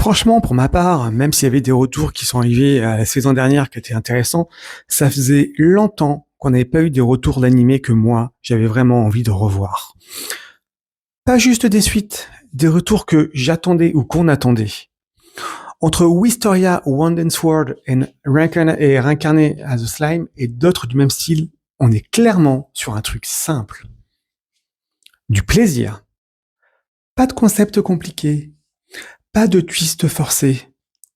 Franchement, pour ma part, même s'il y avait des retours qui sont arrivés à la saison dernière qui étaient intéressants, ça faisait longtemps qu'on n'avait pas eu des retours d'animés que moi, j'avais vraiment envie de revoir. Pas juste des suites, des retours que j'attendais ou qu'on attendait. Entre Wisteria, Wand and Sword et Reincarné as a Slime et d'autres du même style, on est clairement sur un truc simple. Du plaisir. Pas de concept compliqué. Pas de twist forcé.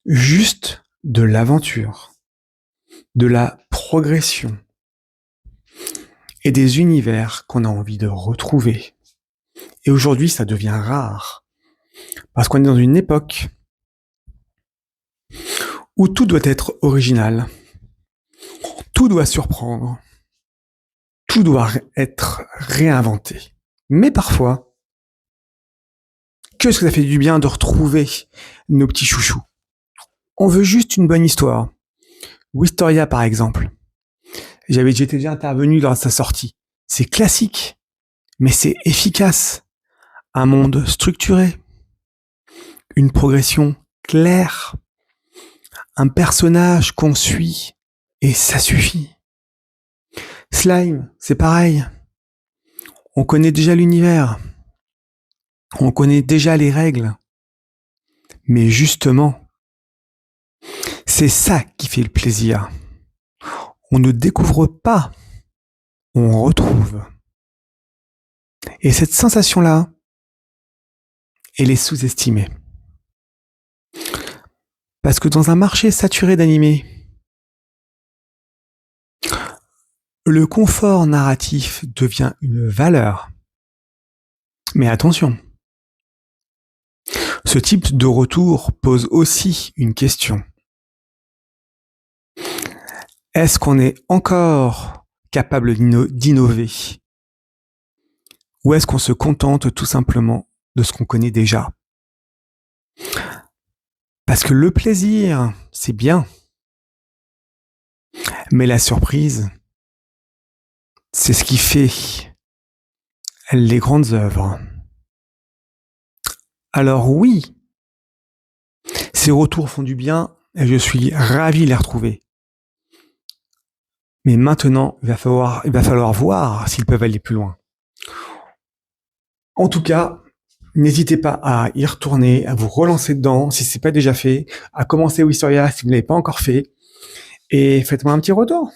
Juste de l'aventure. De la progression. Et des univers qu'on a envie de retrouver. Et aujourd'hui, ça devient rare. Parce qu'on est dans une époque où tout doit être original. Tout doit surprendre. Tout doit être réinventé. Mais parfois, qu'est-ce que ça fait du bien de retrouver nos petits chouchous. On veut juste une bonne histoire. Wisteria, par exemple. J'étais déjà intervenu lors de sa sortie. C'est classique, mais c'est efficace. Un monde structuré. Une progression claire. Un personnage qu'on suit. Et ça suffit. Slime, c'est pareil. On connaît déjà l'univers. On connaît déjà les règles. Mais justement, c'est ça qui fait le plaisir. On ne découvre pas, on retrouve. Et cette sensation-là, elle est sous-estimée. Parce que dans un marché saturé d'animés, le confort narratif devient une valeur. Mais attention, ce type de retour pose aussi une question. Est-ce qu'on est encore capable d'innover? Ou est-ce qu'on se contente tout simplement de ce qu'on connaît déjà? Parce que le plaisir, c'est bien. Mais la surprise, c'est ce qui fait les grandes œuvres. Alors oui, ces retours font du bien et je suis ravi de les retrouver. Mais maintenant, il va falloir voir s'ils peuvent aller plus loin. En tout cas, n'hésitez pas à y retourner, à vous relancer dedans si ce n'est pas déjà fait, à commencer Wisteria si vous ne l'avez pas encore fait, et faites-moi un petit retour.